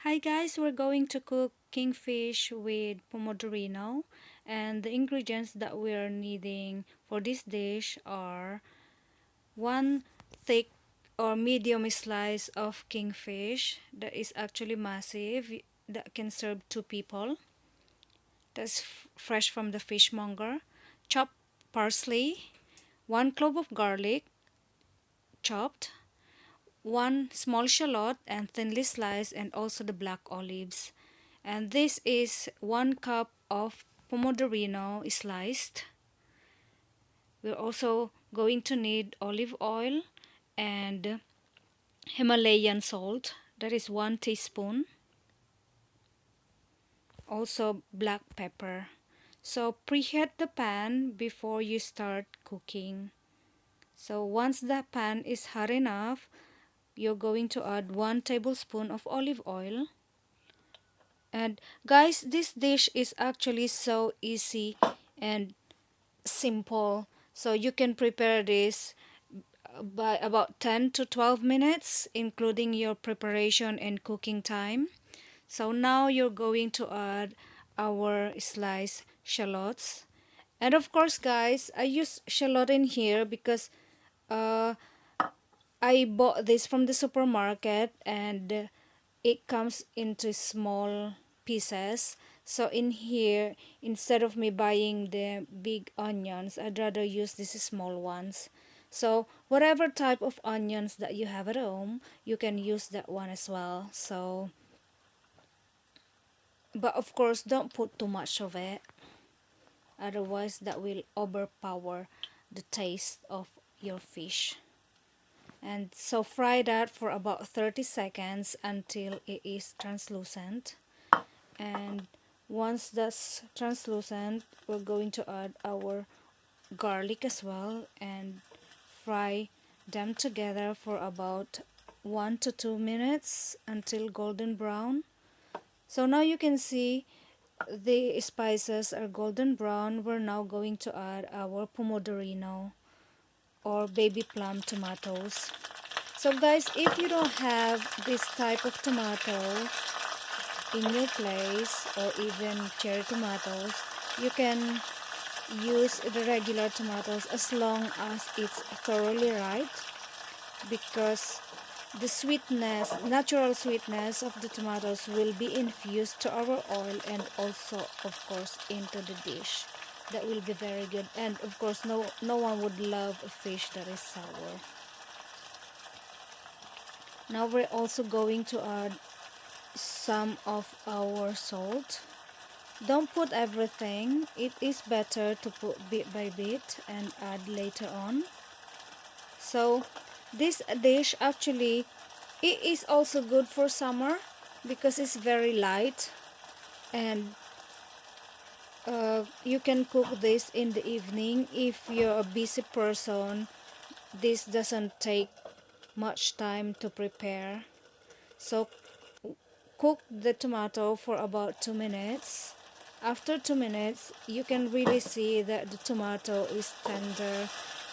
Hi guys, we're going to cook kingfish with pomodorino, and the ingredients that we're needing for this dish are one thick or medium slice of kingfish that is actually massive, that can serve two people. That's fresh from the fishmonger. Chopped parsley, one clove of garlic chopped, one small shallot and thinly sliced, and also the black olives. And this is 1 cup of pomodorino sliced. We're also going to need olive oil and Himalayan salt, that is 1 teaspoon. Also black pepper. So preheat the pan before you start cooking. So once the pan is hot enough, you're going to add 1 tablespoon of olive oil. And guys, this dish is actually so easy and simple. So you can prepare this by about 10 to 12 minutes, including your preparation and cooking time. So now you're going to add our sliced shallots. And of course, guys, I use shallot in here because uh, I bought this from the supermarket, and it comes into small pieces. So in here, instead of me buying the big onions, I'd rather use these small ones. So whatever type of onions that you have at home, you can use that one as well. So, but of course, don't put too much of it, otherwise that will overpower the taste of your fish. And so fry that for about 30 seconds until it is translucent. And once that's translucent, we're going to add our garlic as well and fry them together for about 1 to 2 minutes until golden brown. So now you can see the spices are golden brown. We're now going to add our pomodorino or baby plum tomatoes. So guys, if you don't have this type of tomato in your place, or even cherry tomatoes, you can use the regular tomatoes as long as it's thoroughly ripe, because the sweetness, natural sweetness of the tomatoes will be infused to our oil and also of course into the dish. That will be very good, and of course no one would love a fish that is sour. Now we're also going to add some of our salt. Don't put everything. It is better to put bit by bit and add later on. So this dish actually, it is also good for summer because it's very light, and you can cook this in the evening if you're a busy person. This doesn't take much time to prepare. So cook the tomato for about 2 minutes. After 2 minutes, you can really see that the tomato is tender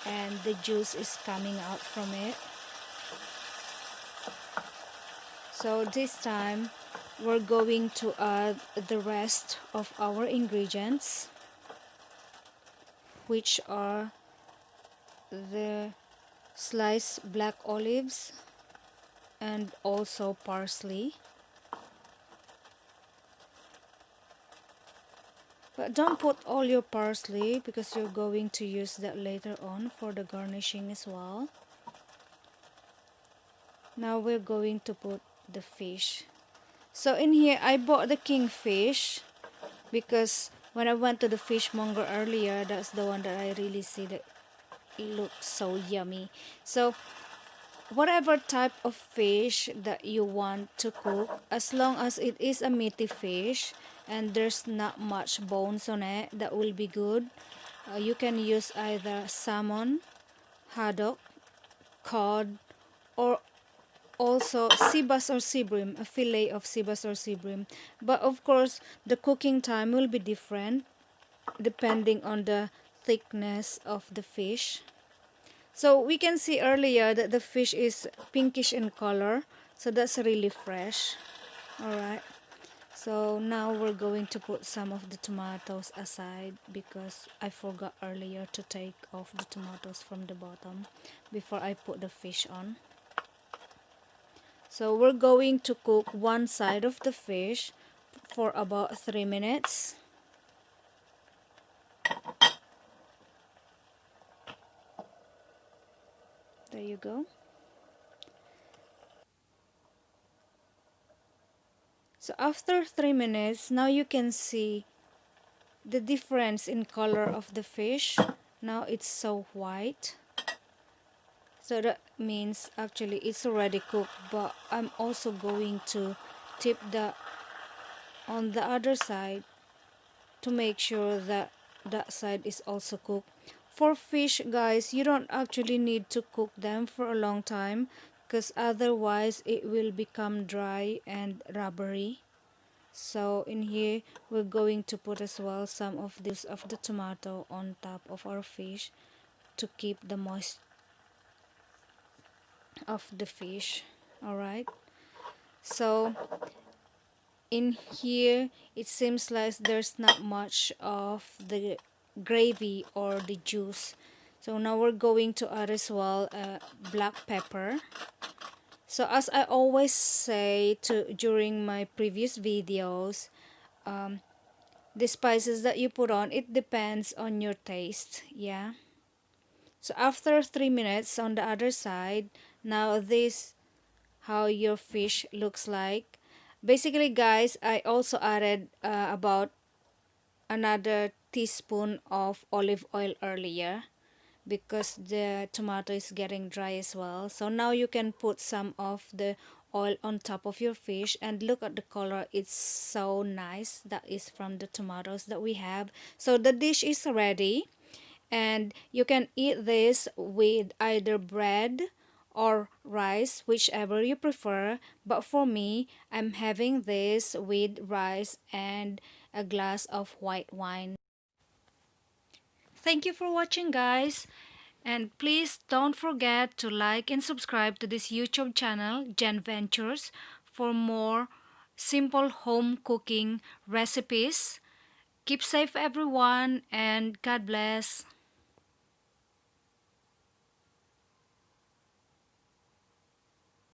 and the juice is coming out from it. So this time, we're going to add the rest of our ingredients, which are the sliced black olives and also parsley. But don't put all your parsley because you're going to use that later on for the garnishing as well. Now we're going to put the fish. So in here, I bought the kingfish because when I went to the fishmonger earlier, that's the one that I really see that it looks so yummy. So whatever type of fish that you want to cook, as long as it is a meaty fish and there's not much bones on it, that will be good. You can use either salmon, haddock, cod, or also sea bass or sea bream, a fillet of sea bass or sea bream. But of course, the cooking time will be different depending on the thickness of the fish. So we can see earlier that the fish is pinkish in color, so that's really fresh. Alright, so now we're going to put some of the tomatoes aside because I forgot earlier to take off the tomatoes from the bottom before I put the fish on. So we're going to cook one side of the fish for about 3 minutes. There you go. So after 3 minutes, now you can see the difference in color of the fish. Now it's so white. So that means actually it's already cooked, but I'm also going to tip the on the other side to make sure that that side is also cooked. For fish, guys, you don't actually need to cook them for a long time because otherwise it will become dry and rubbery. So in here we're going to put as well some of this of the tomato on top of our fish to keep the moist of the fish. Alright, so in here it seems like there's not much of the gravy or the juice. So now we're going to add as well black pepper. So as I always say to during my previous videos, the spices that you put on, it depends on your taste. Yeah, so after 3 minutes on the other side, now this how your fish looks like. Basically, guys, I also added about another teaspoon of olive oil earlier because the tomato is getting dry as well. So now you can put some of the oil on top of your fish and look at the color. It's so nice. That is from the tomatoes that we have. So the dish is ready and you can eat this with either bread or rice, whichever you prefer. But for me, I'm having this with rice and a glass of white wine. Thank you for watching, guys. And please don't forget to like and subscribe to this YouTube channel, Jen Ventures, for more simple home cooking recipes. Keep safe, everyone, and God bless.